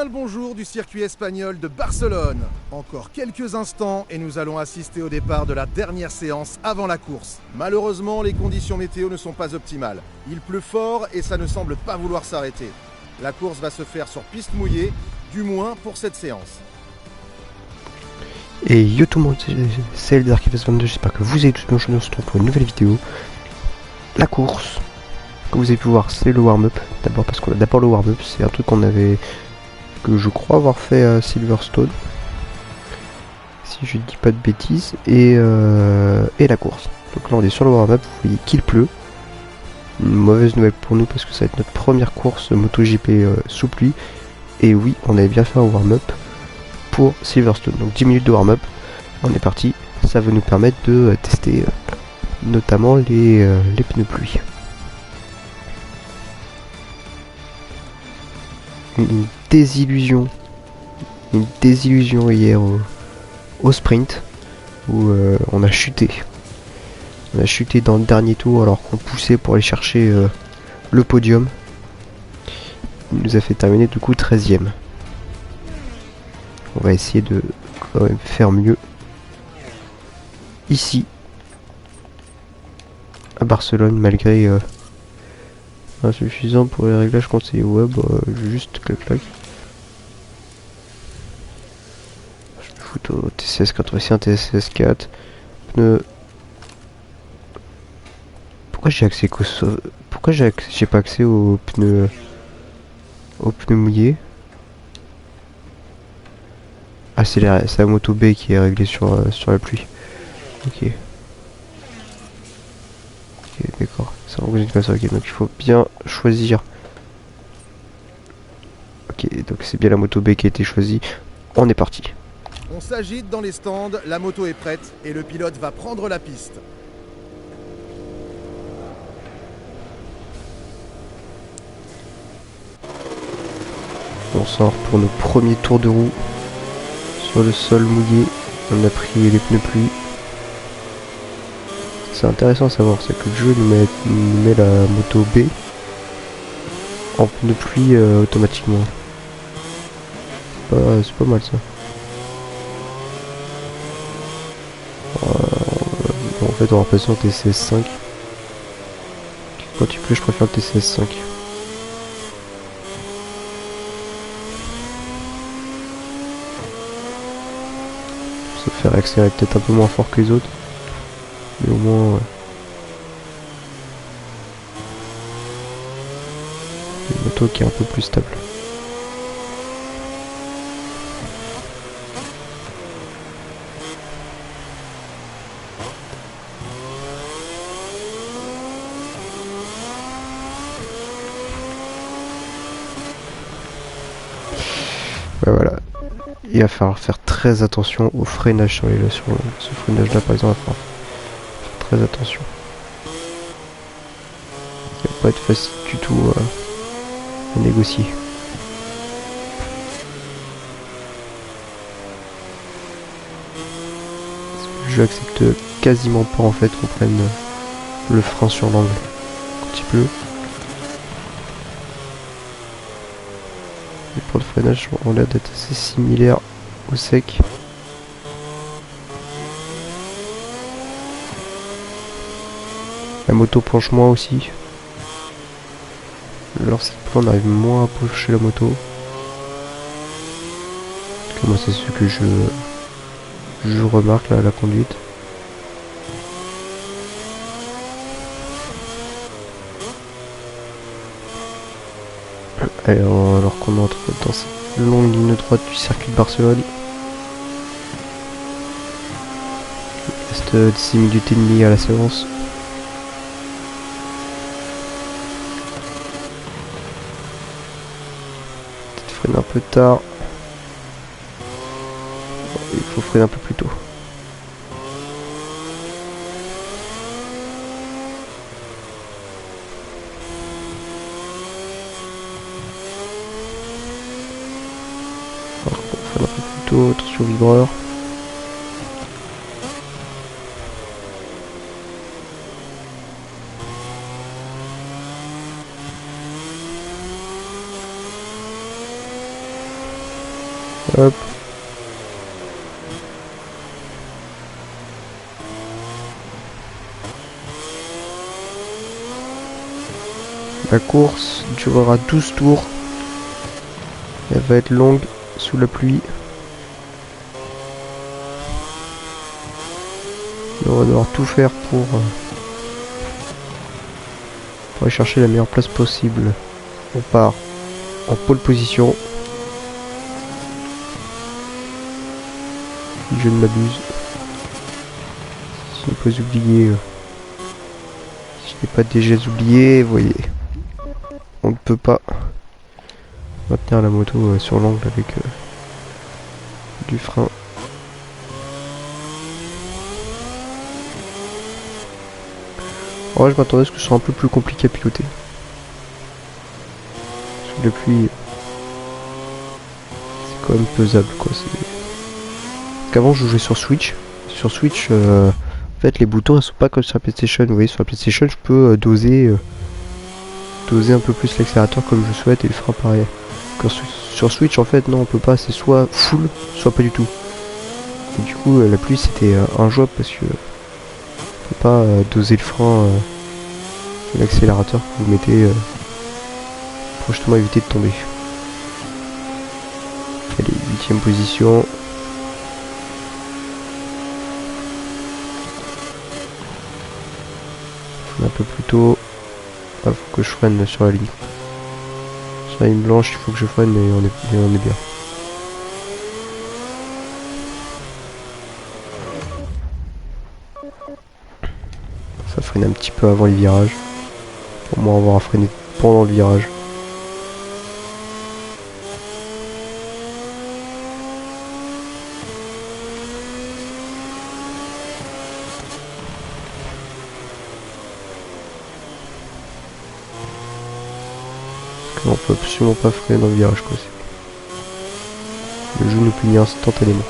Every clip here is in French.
bien le bonjour du circuit espagnol de Barcelone. Encore quelques instants et nous allons assister au départ de la dernière séance avant la course. Malheureusement, les conditions météo ne sont pas optimales. Il pleut fort et ça ne semble pas vouloir s'arrêter. La course va se faire sur piste mouillée, du moins pour cette séance. Et yo tout le monde, c'est ElderKFS22, j'espère que vous allez tous bien. Je se retrouve pour une nouvelle vidéo. La course, comme vous avez pu voir, c'est le warm-up. D'abord parce qu'on a d'abord le warm-up, c'est un truc que je crois avoir fait à Silverstone, si je dis pas de bêtises, et la course. Donc là on est sur le warm-up, vous voyez qu'il pleut. Une mauvaise nouvelle pour nous parce que ça va être notre première course MotoGP sous pluie. Et oui, on avait bien fait un warm-up pour Silverstone. Donc 10 minutes de warm-up, on est parti. Ça va nous permettre de tester notamment les pneus pluie. Une désillusion hier au sprint où on a chuté. On a chuté dans le dernier tour alors qu'on poussait pour aller chercher le podium. Il nous a fait terminer du coup 13ème. On va essayer de quand même faire mieux ici à Barcelone malgré insuffisant pour les réglages conseillés. Ouais, bah juste clac. Je me fous au TCS 4, ici un TCS 4. Pneus. Pourquoi j'ai pas accès aux pneus mouillés? Ah, c'est la moto B qui est réglée sur la pluie. Ok, d'accord. Ça organise comme ça. Ok, donc il faut bien choisir. Ok, donc c'est bien la moto B qui a été choisie. On est parti. On s'agite dans les stands, la moto est prête et le pilote va prendre la piste. On sort pour nos premiers tours de roue sur le sol mouillé. On a pris les pneus pluie. C'est intéressant à savoir, c'est que le jeu nous met la moto B en pneus pluie automatiquement. C'est pas mal ça. En fait on va passer en TCS 5. Quand il pleut je préfère le TCS 5. Se faire accélérer peut-être un peu moins fort que les autres. Mais au moins une moto qui est un peu plus stable. Voilà. Il va falloir faire très attention au freinage sur ce freinage là par exemple. Il va falloir faire très attention. Ça va pas être facile du tout à négocier. Le jeu accepte quasiment pas en fait qu'on prenne le frein sur l'angle quand il pleut. Et pour le freinage, on a l'air d'être assez similaire au sec. La moto penche moins aussi. Lorsqu'il pleut, on arrive moins à pencher la moto. En tout cas, moi, c'est ce que je remarque là à la conduite. Alors qu'on entre dans cette longue ligne droite du circuit de Barcelone. Il reste 6 minutes et demie à la séance. Peut-être freiner un peu tard. Il faut freiner un peu plus tôt. Attention au vibreur. Hop. La course durera 12 tours. Elle va être longue sous la pluie. On va devoir tout faire pour aller chercher la meilleure place possible. On part en pole position. Si je ne m'abuse. Si je n'ai pas oublié. Si je n'ai pas déjà oublié, vous voyez. On ne peut pas maintenir la moto sur l'angle avec du frein. Ouais, je m'attendais à ce que ce soit un peu plus compliqué à piloter. Sous la pluie, c'est quand même pesable quoi. Parce qu'avant je jouais sur Switch. Sur Switch, en fait les boutons ils sont pas comme sur la PlayStation. Vous voyez, sur la PlayStation je peux doser un peu plus l'accélérateur comme je souhaite et le frein pareil. Sur Switch en fait non, on peut pas, c'est soit full, soit pas du tout. Et du coup la pluie c'était injouable parce que on peut pas doser le frein et l'accélérateur que vous mettez pour justement éviter de tomber. Allez, 8ème position. Un peu plus tôt. Ah, faut que je freine sur la ligne. Sur la ligne blanche, il faut que je freine, mais on est bien. Ça freine un petit peu avant les virages. Pour moi avoir à freiner pendant le virage. On peut absolument pas freiner dans le virage quoi. Le jeu nous punit instantanément.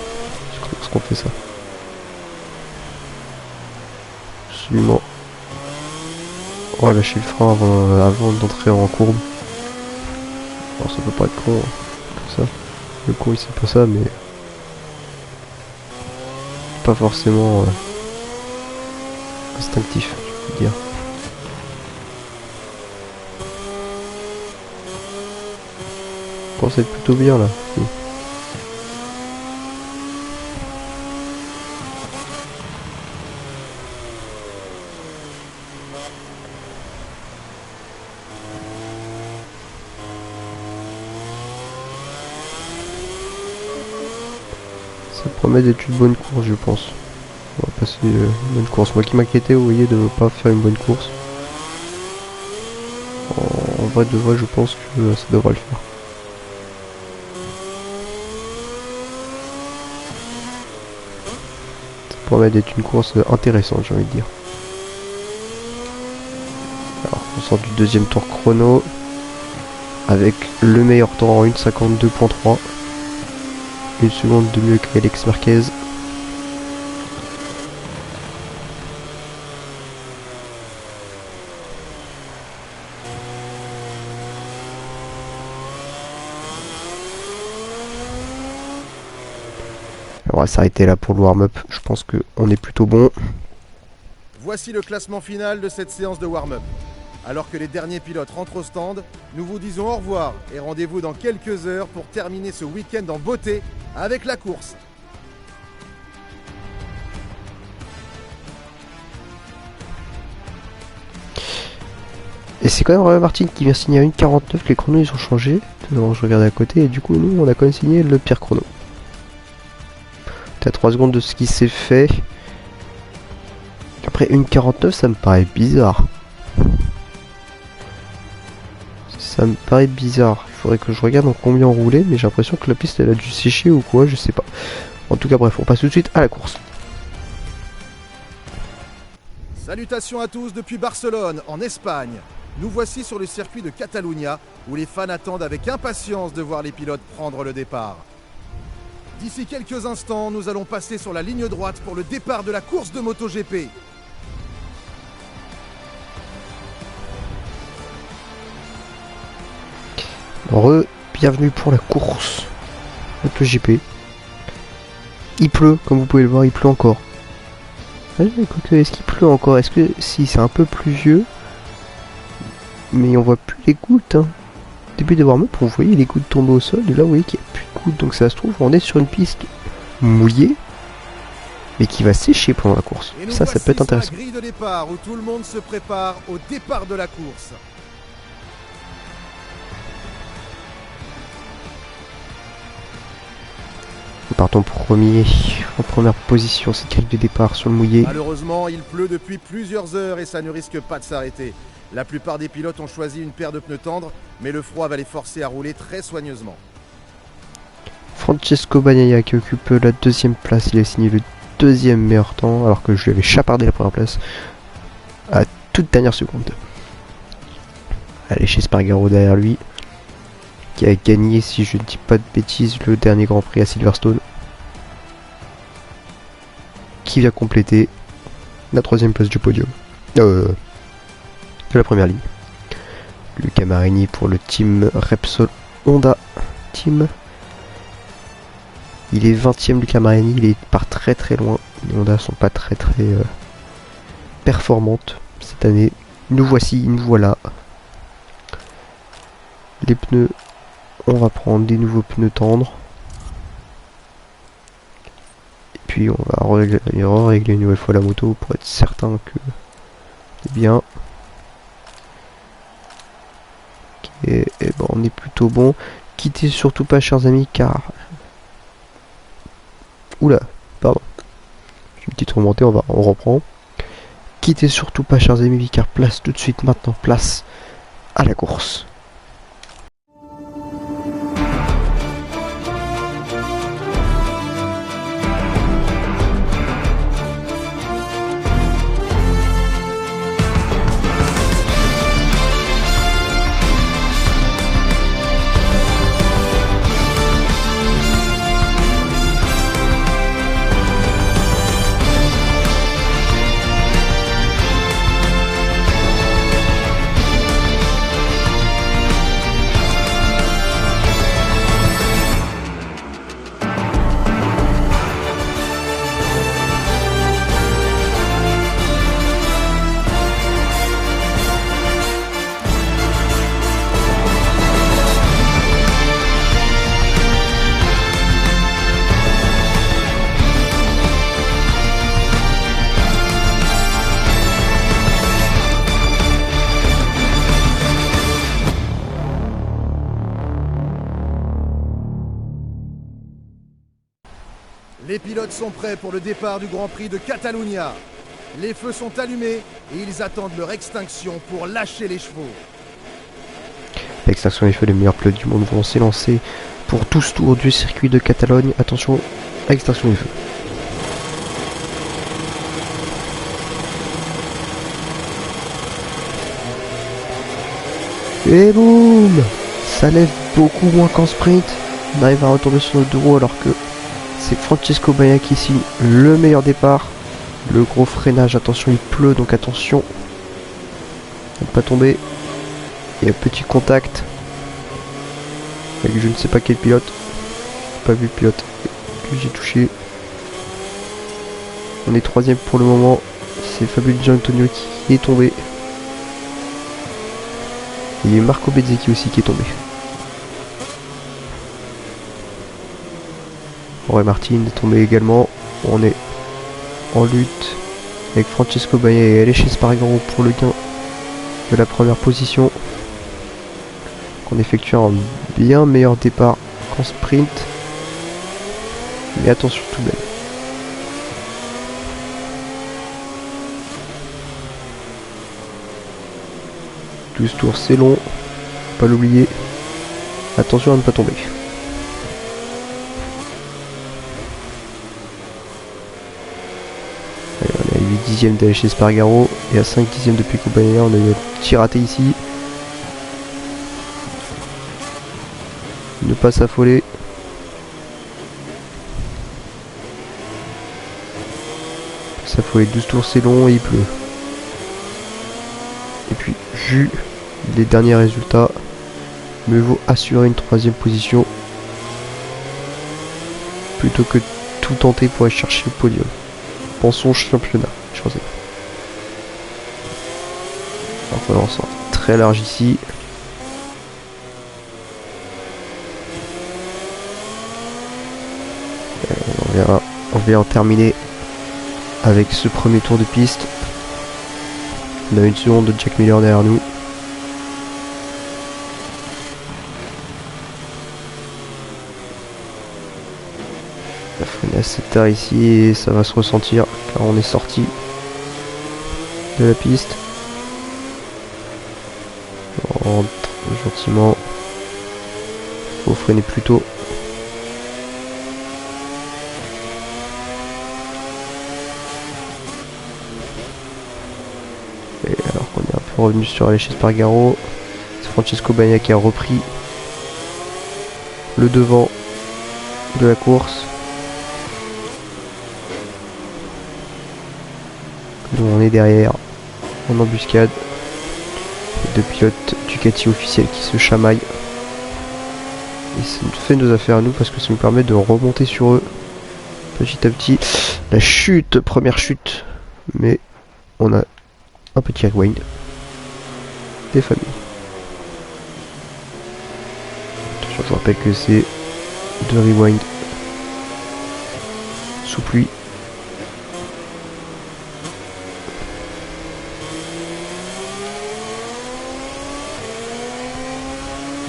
Est-ce qu'on fait ça? Absolument. On va lâcher le frein avant d'entrer en courbe. Alors ça peut pas être con, comme ça. Le con il sait pas ça, mais pas forcément instinctif, je peux dire. Je pense être plutôt bien là. Ça promet d'être une bonne course, je pense. On va passer une bonne course. Moi qui m'inquiétais, vous voyez, de ne pas faire une bonne course. En vrai de vrai, je pense que ça devrait le faire. Ça promet d'être une course intéressante, j'ai envie de dire. Alors, on sort du deuxième tour chrono avec le meilleur temps en 1,52.3. Une seconde de mieux qu'Alex Marquez. On va s'arrêter là pour le warm-up. Je pense qu'on est plutôt bon. Voici le classement final de cette séance de warm-up. Alors que les derniers pilotes rentrent au stand, nous vous disons au revoir et rendez-vous dans quelques heures pour terminer ce week-end en beauté avec la course. Et c'est quand même Romain Martin qui vient signer à 1,49, les chronos ils ont changé. Alors, je regardais à côté et du coup nous on a quand même signé le pire chrono. T'as 3 secondes de ce qui s'est fait. Après 1,49 ça me paraît bizarre. Ça me paraît bizarre. Il faudrait que je regarde en combien on roulait, mais j'ai l'impression que la piste elle a dû sécher ou quoi, je sais pas. En tout cas bref, on passe tout de suite à la course. Salutations à tous depuis Barcelone, en Espagne. Nous voici sur le circuit de Catalunya, où les fans attendent avec impatience de voir les pilotes prendre le départ. D'ici quelques instants, nous allons passer sur la ligne droite pour le départ de la course de MotoGP. Bienvenue pour la course. MotoGP. Il pleut, comme vous pouvez le voir, il pleut encore. Ah, est-ce qu'il pleut encore? Est-ce que si c'est un peu pluvieux, mais on voit plus les gouttes. Hein. Début de warm-up, vous voyez les gouttes tomber au sol, et là vous voyez qu'il n'y a plus de gouttes, donc ça se trouve on est sur une piste mouillée, mais qui va sécher pendant la course. Ça peut être intéressant. La grille de départ où tout le monde se prépare au départ de la course. Nous partons premier, en première position, cette grille de départ sur le mouillé. Malheureusement, il pleut depuis plusieurs heures et ça ne risque pas de s'arrêter. La plupart des pilotes ont choisi une paire de pneus tendres, mais le froid va les forcer à rouler très soigneusement. Francesco Bagnaia qui occupe la deuxième place, il a signé le deuxième meilleur temps, alors que je lui avais chapardé la première place à toute dernière seconde. Allez, chez Spargaro derrière lui, qui a gagné, si je ne dis pas de bêtises, le dernier Grand Prix à Silverstone, qui vient compléter la troisième place du podium de la première ligne. Luca Marini pour le team Repsol Honda Team. Il est 20ème Luca Marini, il part très très loin. Les Honda sont pas très performantes cette année. Nous voici, nous voilà. Les pneus, on va prendre des nouveaux pneus tendres. Et puis on va régler une nouvelle fois la moto pour être certain que c'est bien. Et bon, on est plutôt bon. Quittez surtout pas, chers amis, car... Oula, pardon. J'ai une petite remontée, on reprend. Quittez surtout pas, chers amis, car place tout de suite maintenant, place à la course. Les pilotes sont prêts pour le départ du Grand Prix de Catalunya. Les feux sont allumés et ils attendent leur extinction pour lâcher les chevaux. L'extinction des feux, les meilleurs pilotes du monde vont s'élancer pour 12 tours du circuit de Catalogne. Attention à l'extinction des feux. Et boum! Ça lève beaucoup moins qu'en sprint. On arrive à retourner sur nos deux roues alors que c'est Francesco Bagnaia qui signe le meilleur départ. Le gros freinage, attention, il pleut, donc attention. Ne pas tomber. Et un petit contact avec je ne sais pas quel pilote. J'ai pas vu le pilote que j'ai touché. On est troisième pour le moment. C'est Fabio Di Giannantonio qui est tombé. Et il y a Marco Bezzecchi aussi qui est tombé. Jorge Martin est tombé également. On est en lutte avec Francesco Bagnaia et Aleix Espargaro pour le gain de la première position. On effectue un bien meilleur départ qu'en sprint. Mais attention tout de même. Douze tours, c'est long. Faut pas l'oublier. Attention à ne pas tomber. Allez, on est à 8 dixièmes d'Aleix Espargaro et à 5 dixièmes de Pecco Bagnaia. On a eu un petit raté ici. Ne pas s'affoler. S'affoler, 12 tours c'est long et il pleut. Et puis vu les derniers résultats, mieux vaut assurer une troisième position plutôt que tout tenter pour aller chercher le podium. Pensons championnat, choisir. Alors, on sera très large ici. On va en terminer avec ce premier tour de piste. On a une seconde de Jack Miller derrière nous. La freine assez tard ici et ça va se ressentir car on est sorti de la piste. On rentre gentiment. Faut freiner plus tôt. Et alors qu'on est un peu revenu sur Aleix Espargaro, c'est Francesco Bagnaia qui a repris le devant de la course. Nous on est derrière en embuscade. Les deux pilotes Ducati officiels qui se chamaillent. Et ça nous fait nos affaires à nous parce que ça nous permet de remonter sur eux petit à petit. La chute, première chute, mais on a un petit rewind des familles. Attention, je rappelle que c'est de rewind sous pluie.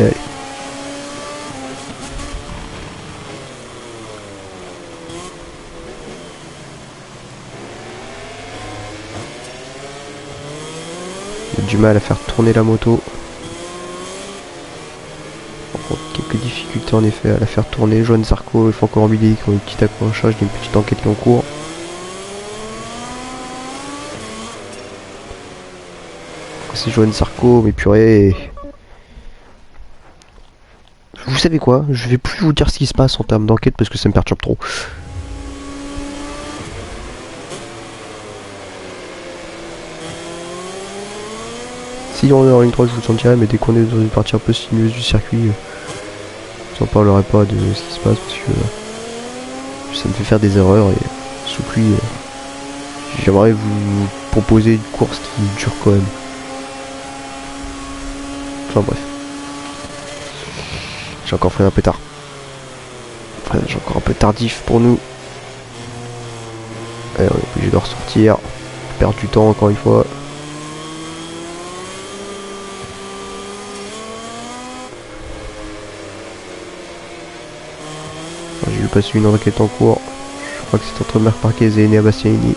Et allez. Du mal à faire tourner la moto. Quelques difficultés en effet à la faire tourner. Johan Zarco et Franco Morbidelli qui ont une petite accrochage d'une petite enquête qui est en cours. C'est Johan Zarco, mais purée. Vous savez quoi? Je vais plus vous dire ce qui se passe en termes d'enquête parce que ça me perturbe trop. Si on est en ligne droite, je vous en dirai, mais dès qu'on est dans une partie un peu sinueuse du circuit, je vous en parlerai pas de ce qui se passe parce que ça me fait faire des erreurs et sous pluie, j'aimerais vous proposer une course qui dure quand même. Enfin bref. J'ai encore freiné un peu tard. J'ai encore un peu tardif pour nous. Allez, on est obligé de ressortir. Perdre du temps encore une fois. J'ai vu passer une enquête en cours. Je crois que c'est entre Marc Marquez et Enea Bastianini.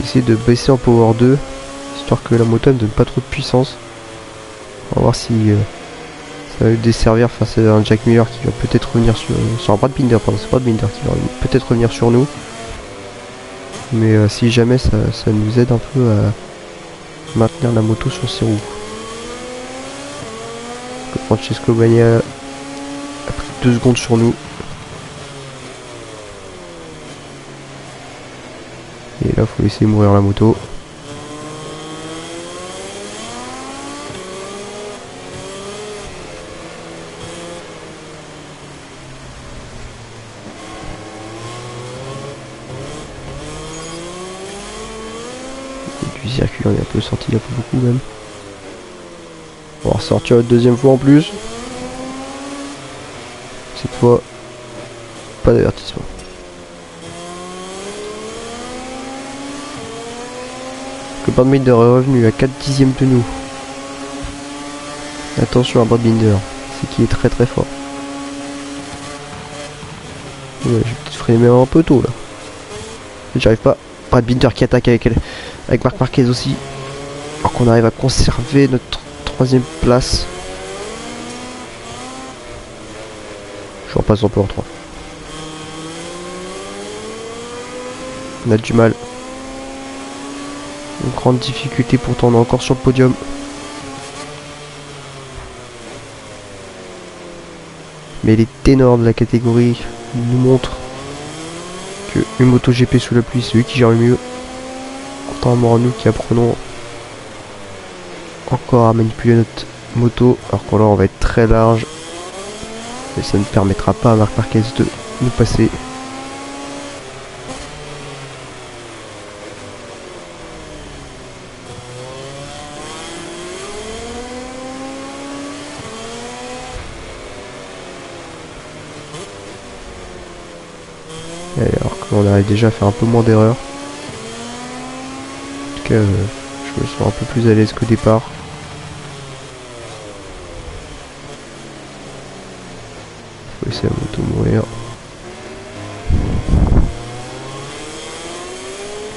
Essayer de baisser en power 2 histoire que la moto ne donne pas trop de puissance. On va voir si ça va lui desservir face à un Jack Miller qui va peut-être revenir sur un Brad Binder, pardon, c'est Brad Binder qui va peut-être revenir sur nous, mais si jamais ça nous aide un peu à maintenir la moto sur ses roues. Francesco Bagnaia a pris 2 secondes sur nous. Et là, faut laisser mourir la moto. Du circuit, on est un peu sorti, un peu beaucoup même. On va ressortir une deuxième fois en plus. Cette fois, pas d'avertissement. Que Brad Binder est revenu à 4 dixièmes de nous. Attention à Brad Binder, c'est qu'il est très très fort. Ouais, j'ai peut-être freiné un peu tôt là. J'arrive pas. Brad Binder qui attaque avec Marc Marquez aussi. Alors qu'on arrive à conserver notre 3ème place. Je repasse un peu en 3. On a du mal. Une grande difficulté, pourtant on est encore sur le podium. Mais les ténors de la catégorie nous montrent que une moto GP sous la pluie, c'est eux qui gèrent le mieux. Contrairement à nous qui apprenons encore à manipuler notre moto, alors que là on va être très large. Et ça ne permettra pas à Marc Marquez de nous passer. Et alors que on arrive déjà à faire un peu moins d'erreurs. En tout cas, je me sens un peu plus à l'aise qu'au départ. Faut laisser la moto mourir.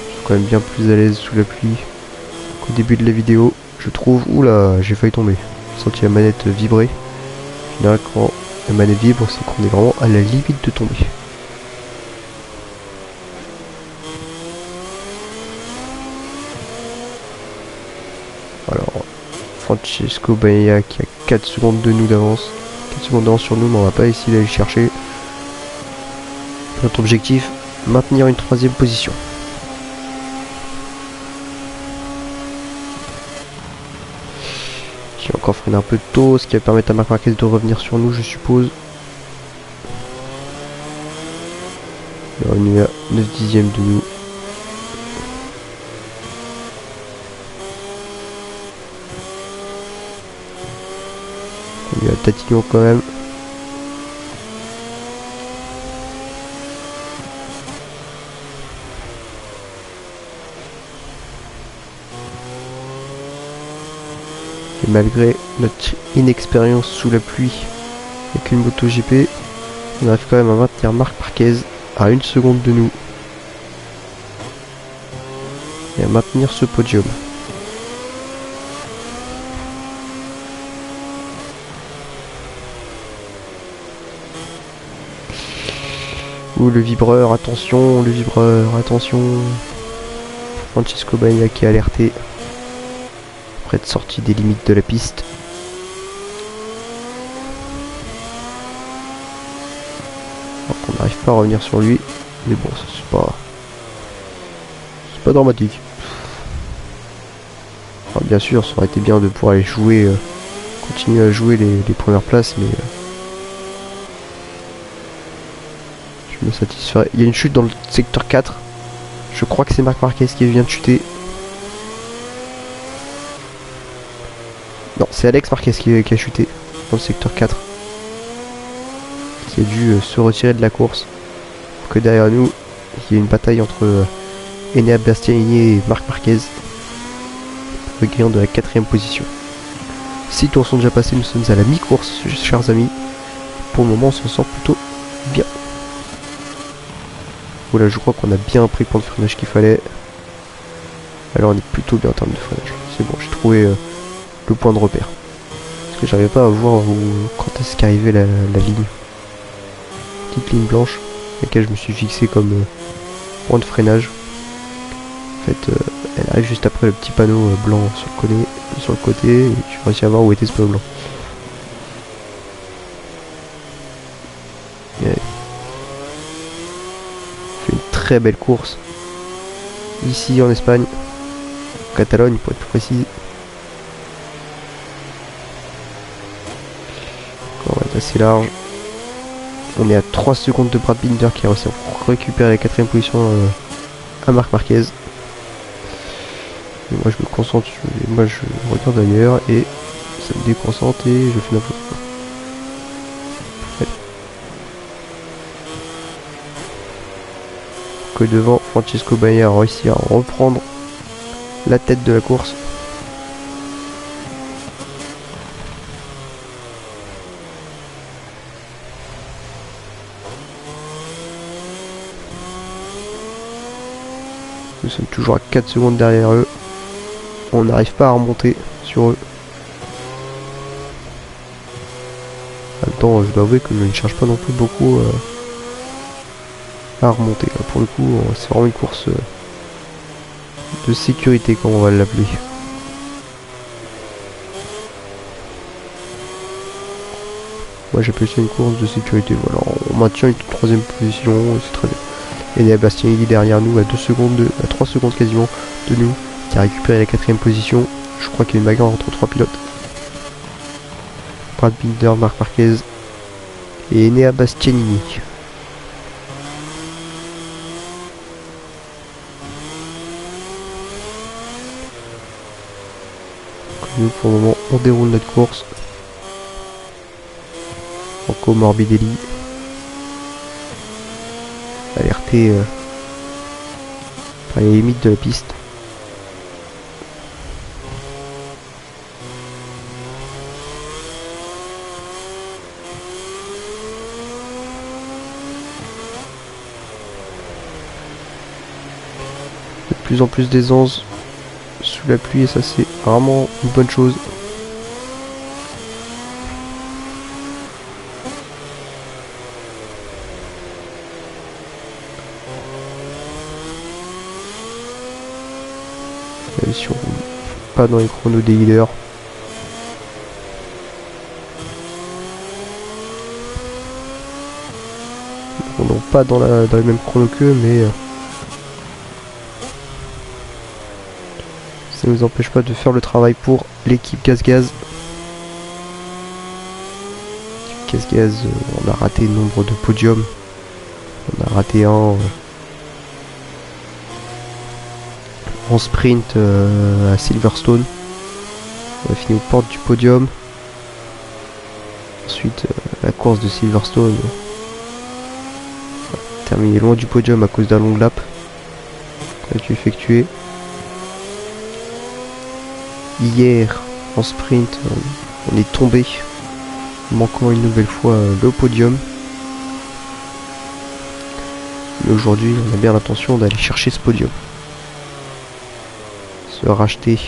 Je suis quand même bien plus à l'aise sous la pluie qu'au début de la vidéo, je trouve. Oula, j'ai failli tomber. J'ai senti la manette vibrer. Là, quand la manette vibre, c'est qu'on est vraiment à la limite de tomber. Alors, Francesco Bagnaia qui a 4 secondes de nous d'avance. 4 secondes d'avance sur nous, mais on va pas essayer d'aller chercher. Notre objectif, maintenir une 3ème position. J'ai encore freiné un peu tôt, ce qui va permettre à Marc Marquez de revenir sur nous, je suppose. Il est revenu à 9 dixièmes de nous. Il y a Tatillon quand même. Et malgré notre inexpérience sous la pluie avec une moto GP, on arrive quand même à maintenir Marc Marquez à 1 seconde de nous. Et à maintenir ce podium. Ouh, le vibreur, attention, le vibreur, attention. Francesco Bagnaia qui est alerté. Près de sortie des limites de la piste. Alors qu'on n'arrive pas à revenir sur lui. Mais bon, ça c'est pas dramatique. Alors, bien sûr, ça aurait été bien de pouvoir aller jouer, continuer à jouer les premières places, mais je me satisferai. Il y a une chute dans le secteur 4. Je crois que c'est Marc Marquez qui vient de chuter. Non, c'est Alex Marquez qui a chuté dans le secteur 4. Qui a dû se retirer de la course. Pour que derrière nous, il y ait une bataille entre Enea Bastianini et Marc Marquez. Le gagnant de la 4ème position. 6 tours sont déjà passés, nous sommes à la mi-course, chers amis. Pour le moment, on s'en sort plutôt bien. Voilà, je crois qu'on a bien pris le point de freinage qu'il fallait. Alors on est plutôt bien en termes de freinage. C'est bon, j'ai trouvé le point de repère. Parce que j'arrivais pas à voir quand est-ce qu'arrivait la ligne. Petite ligne blanche, laquelle je me suis fixé comme point de freinage. En fait, elle arrive juste après le petit panneau blanc sur le côté, et je réussis à voir où était ce panneau blanc. Et fait une très belle course ici en Espagne, en Catalogne pour être plus précis. On va être assez large. On est à 3 secondes de Brad Binder qui a réussi à récupérer la 4ème position à Marc Marquez. Et moi je me concentre, moi je regarde ailleurs et ça me déconcentre et je fais n'importe quoi. Que devant, Francesco Bagnaia a réussi à reprendre la tête de la course. Nous sommes toujours à 4 secondes derrière eux. On n'arrive pas à remonter sur eux. En même temps, je dois avouer que je ne cherche pas non plus beaucoup à remonter. Pour le coup, c'est vraiment une course de sécurité, comme on va l'appeler. Moi j'appelle ça une course de sécurité. Voilà, on maintient une troisième position, c'est très bien. Et Enea Bastianini derrière nous à 2 secondes, à 3 secondes quasiment de nous, qui a récupéré la quatrième position. Je crois qu'il y a une bagarre entre 3 pilotes. Brad Binder, Marc Marquez et Enea Bastianini. Nous pour le moment on déroule notre course. Franco Morbidelli. Alerté par les limites de la piste. De plus en plus d'aisance sous la pluie et ça c'est vraiment une bonne chose. Même si on roule pas dans les chronos des leaders. On n'est pas dans les mêmes chronos qu'eux, mais ça ne nous empêche pas de faire le travail pour l'équipe Gaz-Gaz. Gaz-Gaz, on a raté nombre de podiums. On a raté un en sprint à Silverstone. On a fini aux portes du podium. Ensuite, la course de Silverstone a terminé loin du podium à cause d'un long lap qu'on a dû effectuer. Hier, en sprint, on est tombé, manquant une nouvelle fois le podium. Mais aujourd'hui, on a bien l'intention d'aller chercher ce podium. Se racheter.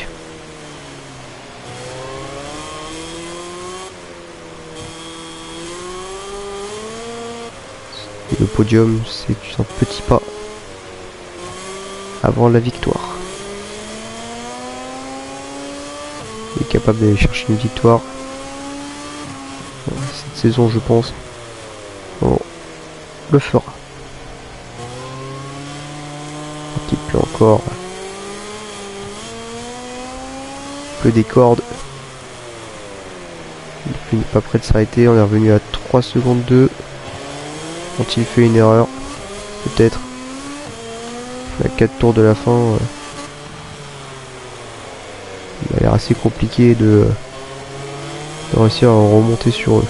Et le podium, c'est un petit pas avant la victoire. Il est capable d'aller chercher une victoire. Cette saison, je pense, on le fera. Un petit peu encore. Peu des cordes. Il n'est pas prêt de s'arrêter. On est revenu à 3 secondes 2. Ont-il fait une erreur? Peut-être. À 4 tours de la fin. Il a l'air assez compliqué de réussir à remonter sur eux.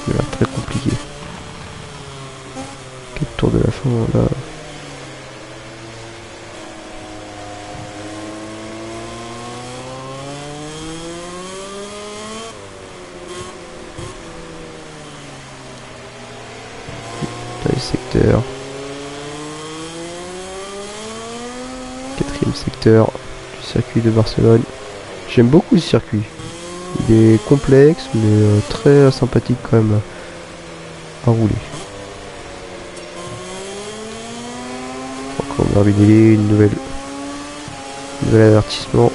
Ça a l'air très compliqué. 4 tours de la fin, là. Les secteurs. 4e secteur du circuit de Barcelone. J'aime beaucoup ce circuit. Il est complexe mais très sympathique quand même à rouler. Encore Morbidelli, une nouvel avertissement.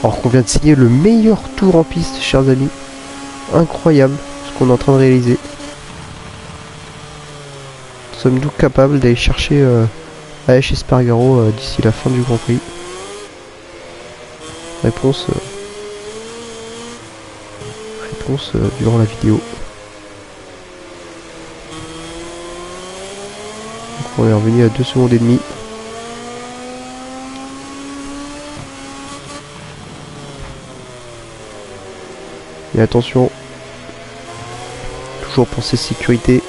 Alors qu'on vient de signer le meilleur tour en piste, chers amis. Incroyable ce qu'on est en train de réaliser. Sommes-nous capables d'aller chercher AH Espargaro d'ici la fin du Grand Prix? Réponse durant la vidéo. Donc on est revenu à 2 secondes et demie. Et attention, toujours penser sécurité.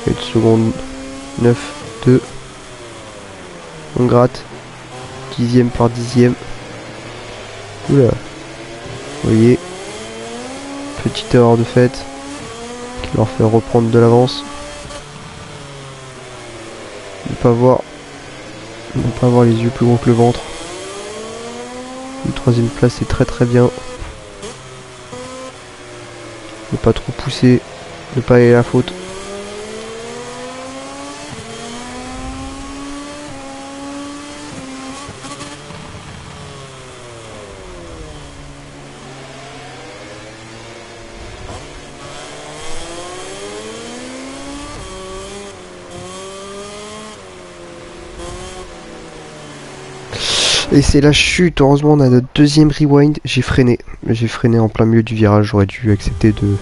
1 seconde 9, 2. On gratte. 10e par 10e. Oula. Vous voyez. Petite erreur de fait. Qui leur fait reprendre de l'avance. Ne pas voir les yeux plus gros que le ventre. Une 3e place c'est très très bien. Ne pas trop pousser. Ne pas aller à la faute. Et c'est la chute. Heureusement, on a notre deuxième rewind. J'ai freiné. J'ai freiné en plein milieu du virage. J'aurais dû accepter de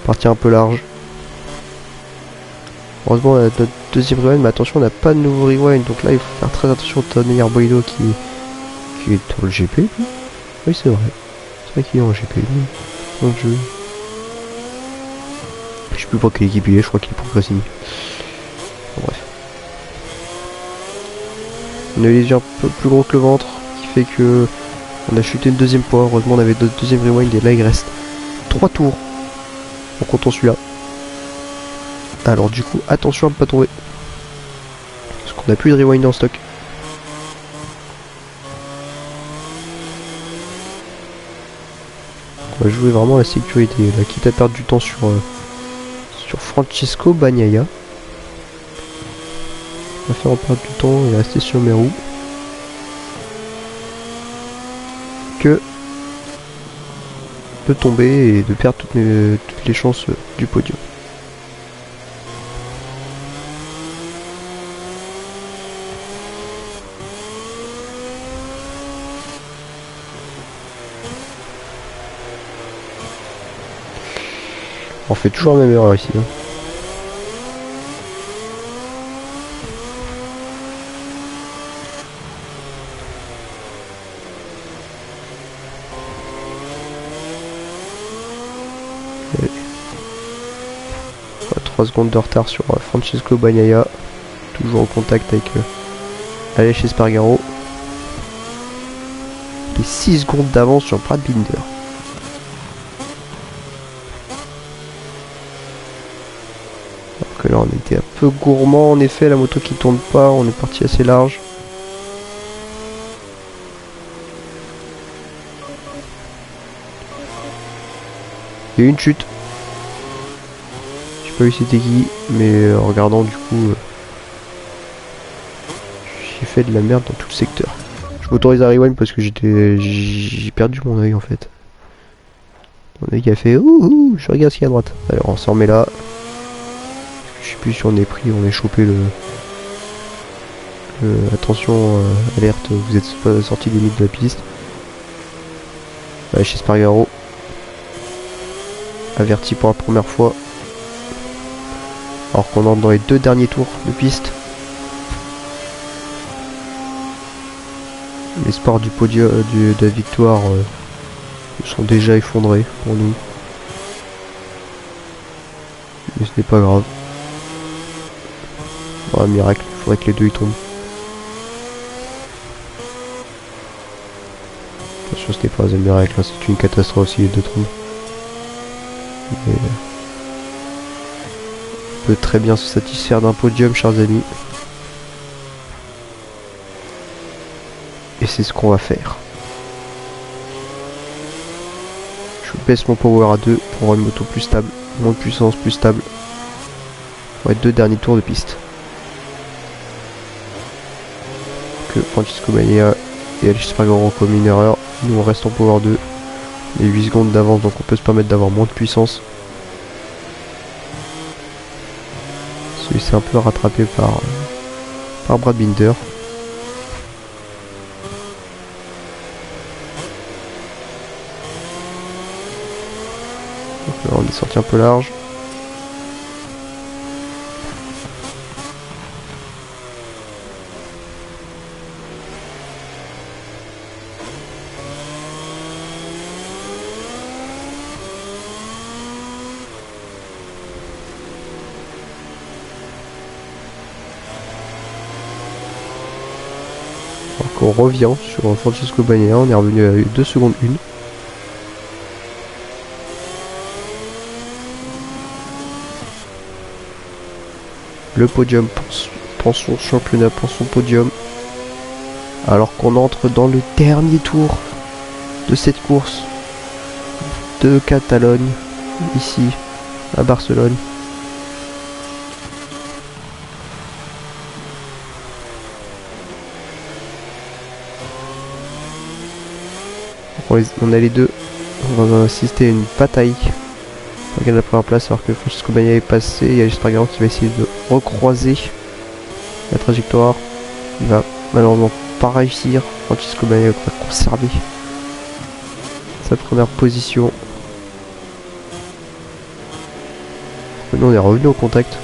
partir un peu large. Heureusement, on a notre deuxième rewind. Mais attention, on n'a pas de nouveau rewind. Donc là, il faut faire très attention. Tony Arboido qui est dans le GP. Oui, c'est vrai. C'est vrai qu'il est en GP. Mon dieu. Je sais plus pour quelle équipe il est. Je crois qu'il est pour Racing. Bon, bref. On a les yeux un peu plus gros que le ventre, qui fait que on a chuté une deuxième fois. Heureusement, on avait notre deuxième rewind et là il reste 3 tours en comptant celui-là. Alors du coup, attention à ne pas tomber, parce qu'on n'a plus de rewind en stock. On va jouer vraiment la sécurité, là, quitte à perdre du temps sur Francesco Bagnaia. On va faire en perdre du temps et rester sur mes roues. Que de tomber et de perdre toutes les chances du podium. On fait toujours la même erreur ici. Hein. Et... 3 secondes de retard sur Francesco Bagnaia. Toujours en contact avec Aleix Espargaro. Et 6 secondes d'avance sur Brad Binder. Que là on était un peu gourmand en effet, la moto qui tourne pas, on est parti assez large. Il y a eu une chute. Je sais pas eu c'était qui, mais en regardant du coup j'ai fait de la merde dans tout le secteur. Je m'autorise à rewind parce que j'ai perdu mon œil en fait. Mon œil a fait ouh, je regarde ce qu'il y a à droite. Alors on s'en remet là. Je sais plus si on est pris, on est chopé le attention, alerte, vous êtes pas sorti des limites de la piste. Chez Spargaro. Averti pour la première fois. Alors qu'on entre dans les 2 derniers tours de piste. Les sports du podium de la victoire sont déjà effondrés pour nous. Mais ce n'est pas grave. Oh, un miracle, il faudrait que les deux y tombent. Attention, ce n'est pas un miracle, hein, c'est une catastrophe si les deux tombent. Mais, on peut très bien se satisfaire d'un podium, chers amis. Et c'est ce qu'on va faire. Je baisse mon power à 2 pour avoir une moto plus stable, moins de puissance, plus stable. Pour les 2 derniers tours de piste. Que Francesco Bagnaia et Aleix Espargaro ont commis une erreur. Nous on reste en power 2. Et 8 secondes d'avance, donc on peut se permettre d'avoir moins de puissance. Celui-ci est un peu rattrapé par Brad Binder. Donc là on est sorti un peu large. On revient sur Francesco Bagnaia, on est revenu à 2 secondes 1. Le podium pour son championnat, pour son podium. Alors qu'on entre dans le dernier tour de cette course de Catalogne, ici à Barcelone. On a les deux, on va assister à une bataille pour gagner la première place alors que Francesco Bagnaia est passé. Il y a Aleix Espargaro qui va essayer de recroiser la trajectoire. Il va malheureusement pas réussir. Francesco Bagnaia va conserver sa première position. Maintenant on est revenu au contact.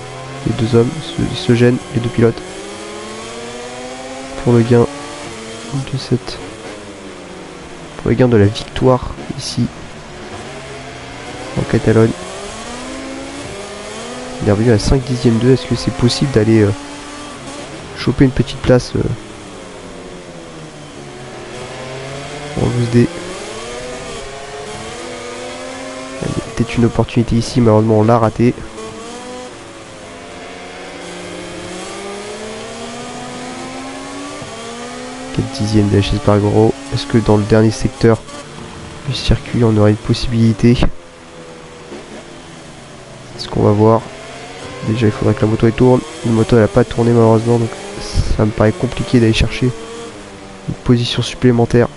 Les deux hommes se gênent, les deux pilotes. Pour le gain de cette... Pour le gain de la victoire ici en Catalogne. Il est revenu à 5 dixièmes d'eux. Est-ce que c'est possible d'aller choper une petite place en loose D? Il y a peut-être une opportunité ici, malheureusement on l'a raté. Dixième de HS par gros. Est-ce que dans le dernier secteur du circuit on aurait une possibilité? C'est ce qu'on va voir. Déjà il faudrait que la moto elle tourne. La moto elle a pas tourné malheureusement, donc ça me paraît compliqué d'aller chercher une position supplémentaire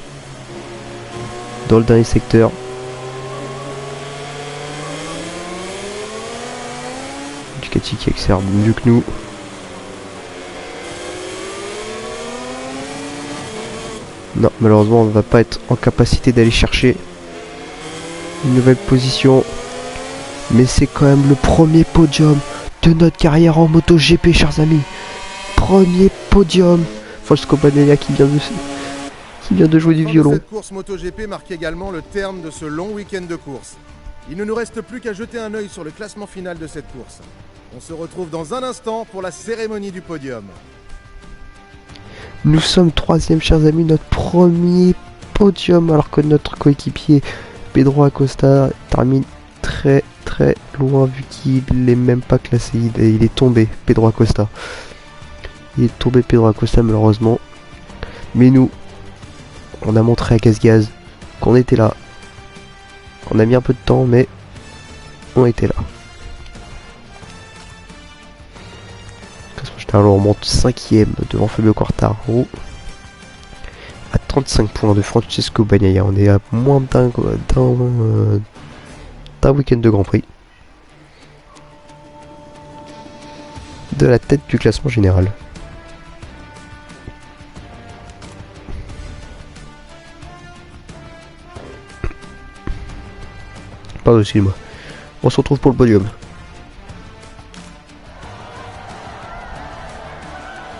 dans le dernier secteur. Ducati qui accélère mieux que nous. Non, malheureusement, on ne va pas être en capacité d'aller chercher une nouvelle position. Mais c'est quand même le premier podium de notre carrière en MotoGP, chers amis. Premier podium. Francesco Bagnaia qui vient de jouer du violon. Cette course MotoGP marque également le terme de ce long week-end de course. Il ne nous reste plus qu'à jeter un œil sur le classement final de cette course. On se retrouve dans un instant pour la cérémonie du podium. Nous sommes troisième, chers amis, notre premier podium, alors que notre coéquipier Pedro Acosta termine très loin, vu qu'il n'est même pas classé. Il est tombé, Pedro Acosta. Il est tombé, Pedro Acosta, malheureusement. Mais nous, on a montré à Gaz qu'on était là. On a mis un peu de temps, mais on était là. Alors on monte 5ème devant Fabio Quartararo à 35 points de Francesco Bagnaia. On est à moins d'un week-end de Grand Prix de la tête du classement général. Pardon, excuse-moi. On se retrouve pour le podium.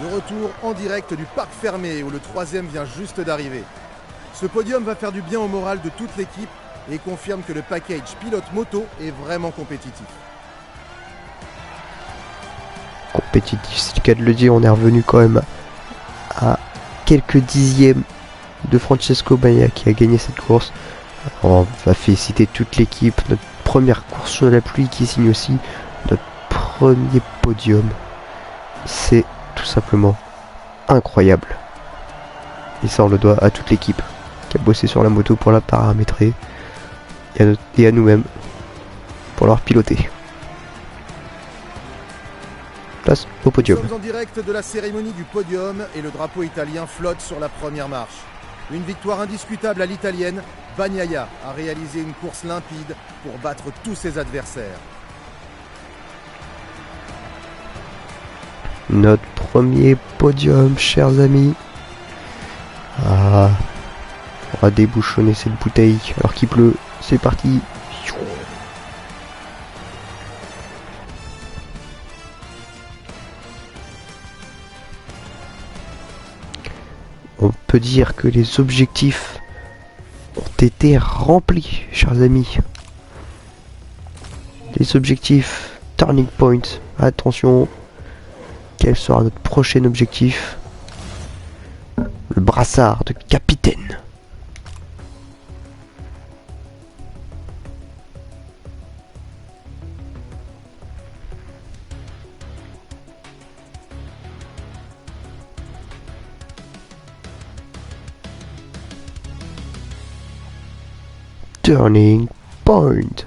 De retour en direct du parc fermé où le troisième vient juste d'arriver. Ce podium va faire du bien au moral de toute l'équipe et confirme que le package pilote moto est vraiment compétitif. Compétitif, c'est le cas de le dire, on est revenu quand même à quelques dixièmes de Francesco Bagnaia qui a gagné cette course. On va féliciter toute l'équipe, notre première course sur la pluie qui signe aussi notre premier podium. C'est tout simplement incroyable. Et ça on le doit à toute l'équipe qui a bossé sur la moto pour la paramétrer et à nous-mêmes pour l'avoir piloté. Place au podium. Nous sommes en direct de la cérémonie du podium et le drapeau italien flotte sur la première marche. Une victoire indiscutable à l'italienne. Bagnaia a réalisé une course limpide pour battre tous ses adversaires. Notre premier podium, chers amis. Ah, on va débouchonner cette bouteille alors qu'il pleut. C'est parti. On peut dire que les objectifs ont été remplis, chers amis. Les objectifs Turning Point. Attention. Quel sera notre prochain objectif? Le brassard de capitaine. Turning Point.